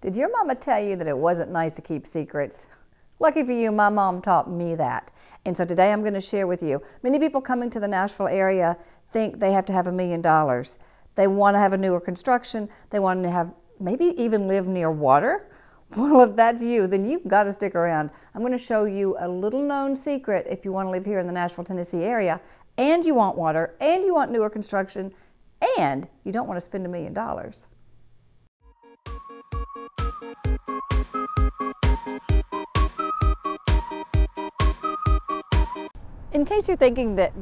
Did your mama tell you that it wasn't nice to keep secrets? Lucky for you, my mom taught me that. And so today I'm going to share with you. Many people coming to the Nashville area think they have to have $1 million. They want to have a newer construction. They want to have maybe even live near water. Well, if that's you, then you've got to stick around. I'm going to show you a little known secret if you want to live here in the Nashville, Tennessee area, and you want water, and you want newer construction, and you don't want to spend $1 million. In case you're thinking that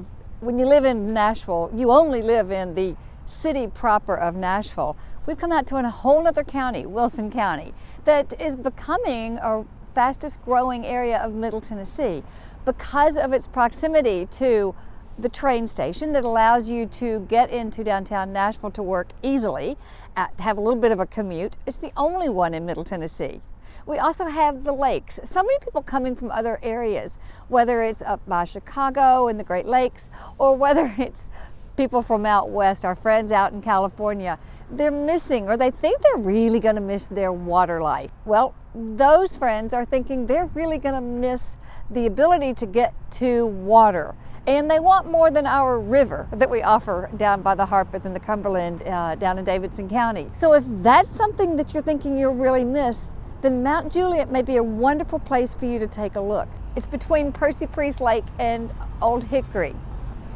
when you live in Nashville, you only live in the city proper of Nashville, we've come out to a whole other county, Wilson County, that is becoming a fastest growing area of Middle Tennessee because of its proximity to the train station that allows you to get into downtown Nashville to work easily, have a little bit of a commute. It's the only one in Middle Tennessee. We also have the lakes. So many people coming from other areas, whether it's up by Chicago and the Great Lakes, or whether it's people from out west, our friends out in California, they're missing, or they think they're really going to miss their water life. Well, those friends are thinking they're really going to miss the ability to get to water. And they want more than our river that we offer down by the Harpeth and the Cumberland down in Davidson County. So if that's something that you're thinking you'll really miss, then Mt Juliet may be a wonderful place for you to take a look. It's between Percy Priest Lake and Old Hickory.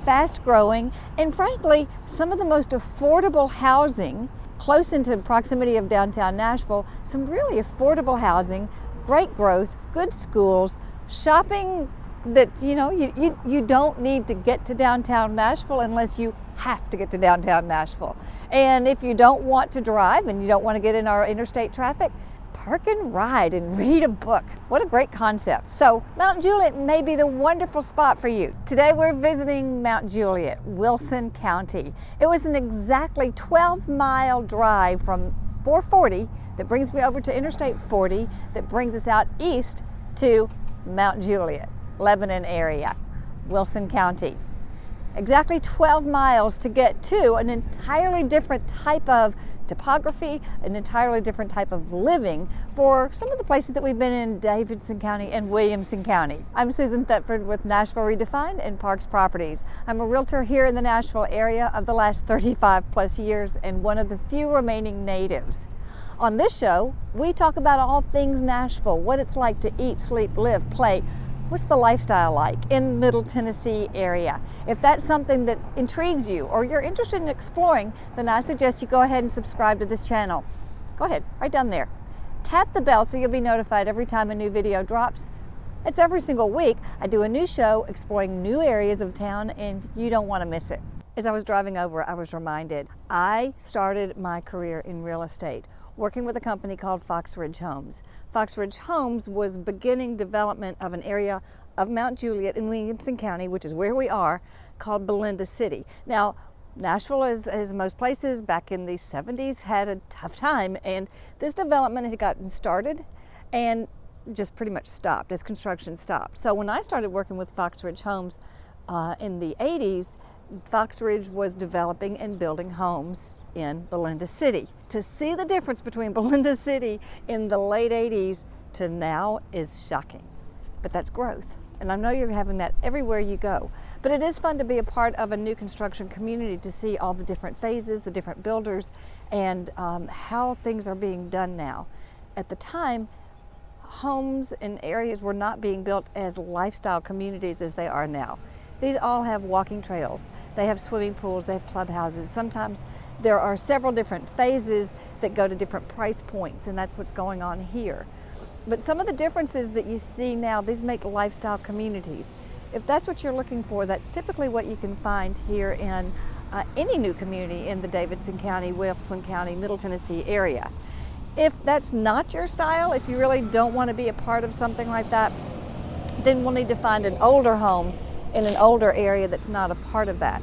Fast growing, and frankly, some of the most affordable housing, close into proximity of downtown Nashville, some really affordable housing, great growth, good schools, shopping that, you don't need to get to downtown Nashville unless you have to get to downtown Nashville. And if you don't want to drive and you don't want to get in our interstate traffic, park and ride and read a book. What a great concept. So Mt Juliet may be the wonderful spot for you. Today we're visiting Mt Juliet, Wilson County. It was an exactly 12-mile drive from 440 that brings me over to Interstate 40 that brings us out east to Mt Juliet, Lebanon area, Wilson County. Exactly 12 miles to get to an entirely different type of topography, an entirely different type of living for some of the places that we've been in Davidson County and Williamson County. I'm Susan Thetford with Nashville Redefined and Parks Properties. I'm a realtor here in the Nashville area of the last 35 plus years and one of the few remaining natives. On this show, we talk about all things Nashville, what it's like to eat, sleep, live, play. What's the lifestyle like in Middle Tennessee area? If that's something that intrigues you or you're interested in exploring, then I suggest you go ahead and subscribe to this channel. Go ahead, right down there. Tap the bell so you'll be notified every time a new video drops. It's every single week. I do a new show exploring new areas of town and you don't want to miss it. As I was driving over, I was reminded, I started my career in real estate working with a company called Fox Ridge Homes. Fox Ridge Homes was beginning development of an area of Mt Juliet in Williamson County, which is where we are, called Belinda City. Now, Nashville, as most places back in the 70s, had a tough time, and this development had gotten started and just pretty much stopped as construction stopped. So when I started working with Fox Ridge Homes in the 80s, Fox Ridge was developing and building homes in Belinda City. To see the difference between Belinda City in the late 80s to now is shocking. But that's growth. And I know you're having that everywhere you go. But it is fun to be a part of a new construction community to see all the different phases, the different builders, and how things are being done now. At the time, homes in areas were not being built as lifestyle communities as they are now. These all have walking trails. They have swimming pools, they have clubhouses. Sometimes there are several different phases that go to different price points, and that's what's going on here. But some of the differences that you see now, these make lifestyle communities. If that's what you're looking for, that's typically what you can find here in any new community in the Davidson County, Wilson County, Middle Tennessee area. If that's not your style, if you really don't want to be a part of something like that, then we'll need to find an older home in an older area that's not a part of that.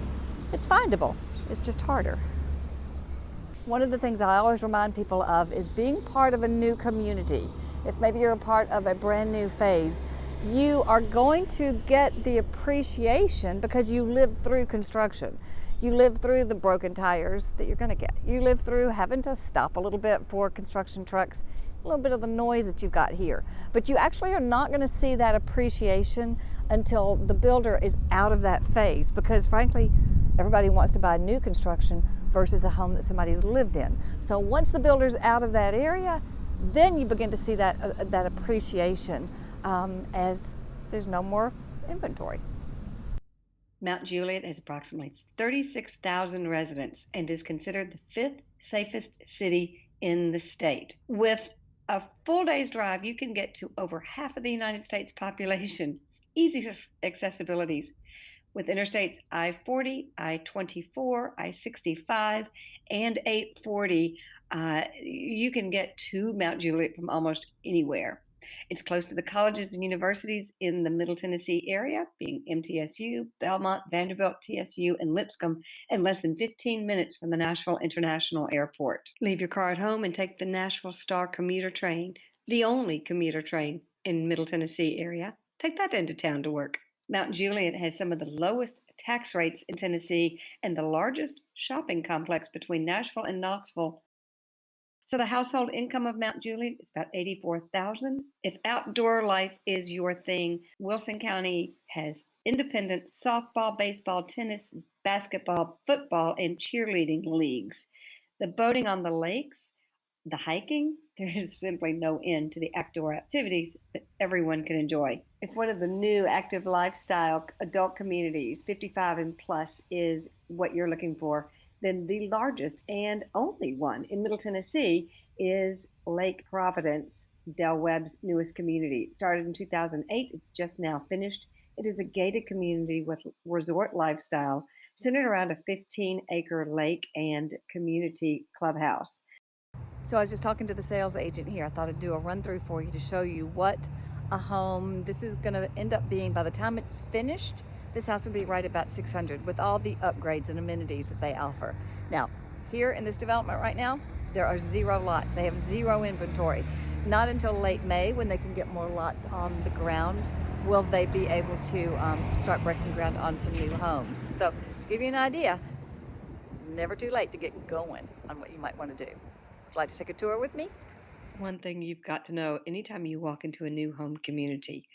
It's findable, it's just harder. One of the things I always remind people of is being part of a new community. If maybe you're a part of a brand new phase, you are going to get the appreciation because you lived through construction. You live through the broken tires that you're going to get. You live through having to stop a little bit for construction trucks, a little bit of the noise that you've got here. But you actually are not going to see that appreciation until the builder is out of that phase, because frankly, everybody wants to buy new construction versus a home that somebody's lived in. So once the builder's out of that area, then you begin to see that appreciation as there's no more inventory. Mt Juliet has approximately 36,000 residents and is considered the fifth safest city in the state. With a full day's drive, you can get to over half of the United States population. Easy accessibilities. With interstates I-40, I-24, I-65, and 840, you can get to Mt Juliet from almost anywhere. It's close to the colleges and universities in the Middle Tennessee area, being MTSU, Belmont, Vanderbilt, TSU, and Lipscomb, and less than 15 minutes from the Nashville International Airport. Leave your car at home and take the Nashville Star commuter train, the only commuter train in Middle Tennessee area. Take that into town to work. Mt Juliet has some of the lowest tax rates in Tennessee and the largest shopping complex between Nashville and Knoxville. So the household income of Mt Juliet is about $84,000. If outdoor life is your thing, Wilson County has independent softball, baseball, tennis, basketball, football, and cheerleading leagues. The boating on the lakes, the hiking, there is simply no end to the outdoor activities that everyone can enjoy. If one of the new active lifestyle adult communities, 55 and plus, is what you're looking for, then the largest and only one in Middle Tennessee is Lake Providence, Del Webb's newest community. It started in 2008. It's just now finished. It is a gated community with resort lifestyle centered around a 15-acre lake and community clubhouse. So I was just talking to the sales agent here. I thought I'd do a run through for you to show you what a home this is going to end up being by the time it's finished. This house would be right about $600 with all the upgrades and amenities that they offer. Now, here in this development right now, there are 0 lots. They have 0 inventory. Not until late May, when they can get more lots on the ground, will they be able to start breaking ground on some new homes. So to give you an idea, never too late to get going on what you might want to do. Would you like to take a tour with me? One thing you've got to know, anytime you walk into a new home community,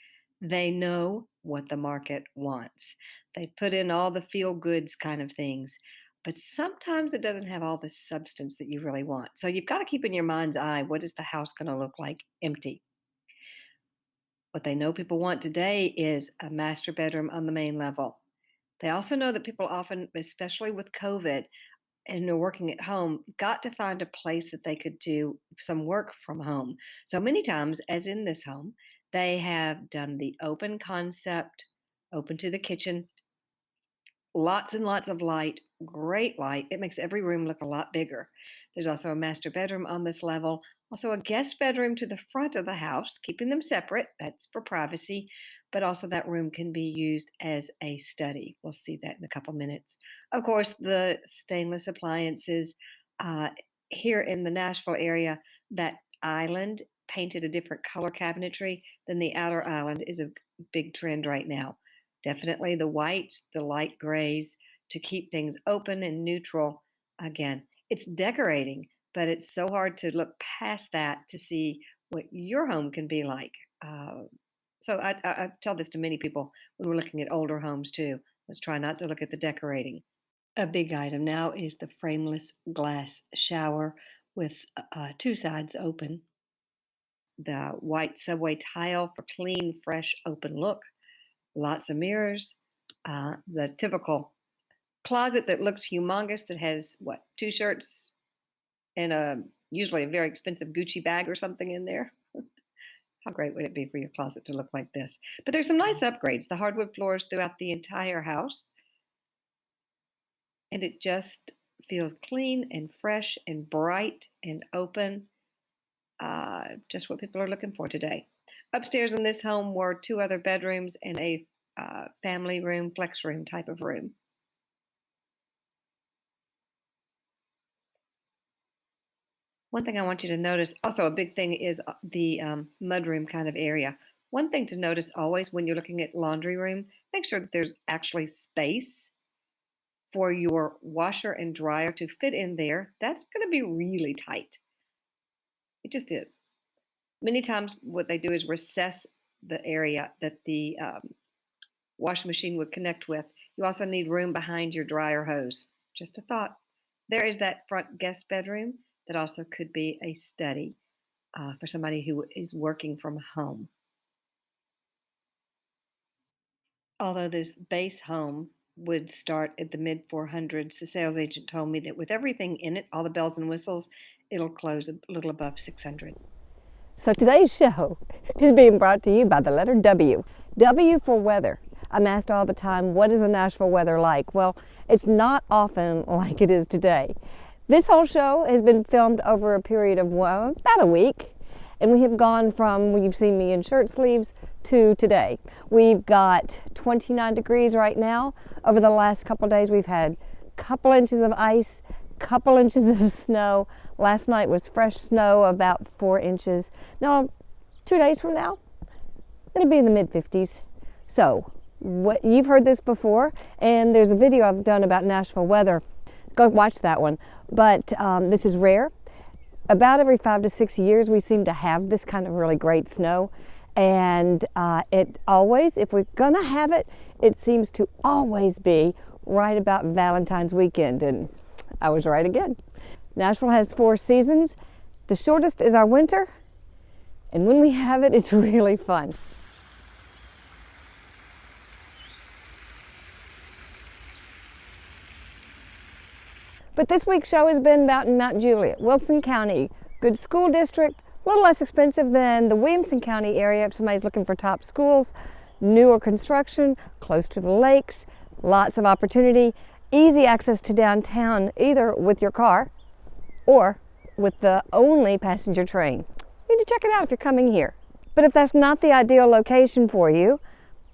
they know what the market wants. They put in all the feel goods kind of things, but sometimes it doesn't have all the substance that you really want. So you've got to keep in your mind's eye, what is the house going to look like empty? What they know people want today is a master bedroom on the main level. They also know that people often, especially with COVID, and they're working at home, got to find a place that they could do some work from home. So many times, as in this home, they have done the open concept, open to the kitchen, lots and lots of light, great light. It makes every room look a lot bigger. There's also a master bedroom on this level, also a guest bedroom to the front of the house, keeping them separate. That's for privacy, but also that room can be used as a study. We'll see that in a couple minutes. Of course, the stainless appliances here in the Nashville area, that island painted a different color cabinetry than the outer island is a big trend right now. Definitely the whites, the light grays to keep things open and neutral. Again, it's decorating, but it's so hard to look past that to see what your home can be like. So I tell this to many people when we're looking at older homes too. Let's try not to look at the decorating. A big item now is the frameless glass shower with 2 sides open. The white subway tile for clean, fresh, open look. Lots of mirrors. The typical closet that looks humongous that has, 2 shirts and usually a very expensive Gucci bag or something in there. How great would it be for your closet to look like this? But there's some nice upgrades. The hardwood floors throughout the entire house. And it just feels clean and fresh and bright and open. Just what people are looking for today. Upstairs in this home were 2 other bedrooms and a family room, flex room type of room. One thing I want you to notice, also a big thing, is the mudroom kind of area. One thing to notice always when you're looking at laundry room, make sure that there's actually space for your washer and dryer to fit in there, that's going to be really tight. It just is. Many times what they do is recess the area that the washing machine would connect with. You also need room behind your dryer hose. Just a thought. There is that front guest bedroom that also could be a study for somebody who is working from home. Although this base home would start at the mid 400s, the sales agent told me that with everything in it, all the bells and whistles, it'll close a little above 600. So today's show is being brought to you by the letter W. W for weather. I'm asked all the time, what is the Nashville weather like? Well, it's not often like it is today. This whole show has been filmed over a period of about a week, and we have gone from, you've seen me in shirt sleeves, to today. We've got 29 degrees right now. Over the last couple of days, we've had a couple inches of ice, couple inches of snow. Last night was fresh snow, about 4 inches. Now, 2 days from now, it'll be in the mid-50s. So, what you've heard this before, and there's a video I've done about Nashville weather. Go watch that one. But this is rare. About every 5 to 6 years, we seem to have this kind of really great snow. And it always, if we're gonna have it, it seems to always be right about Valentine's weekend. And I was right again. Nashville has 4 seasons. The shortest is our winter. And when we have it, it's really fun. But this week's show has been about Mt Juliet, Wilson County, good school district, a little less expensive than the Williamson County area if somebody's looking for top schools, newer construction, close to the lakes, lots of opportunity, easy access to downtown either with your car or with the only passenger train. You need to check it out if you're coming here. But if that's not the ideal location for you,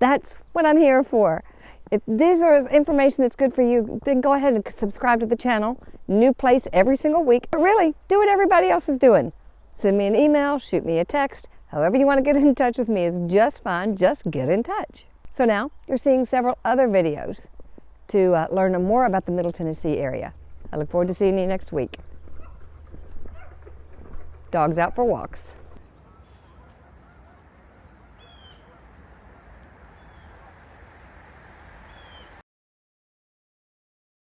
that's what I'm here for. If these are information that's good for you, then go ahead and subscribe to the channel. New place every single week. But really, do what everybody else is doing. Send me an email, shoot me a text. However you want to get in touch with me is just fine. Just get in touch. So now you're seeing several other videos to learn more about the Middle Tennessee area. I look forward to seeing you next week. Dogs out for walks.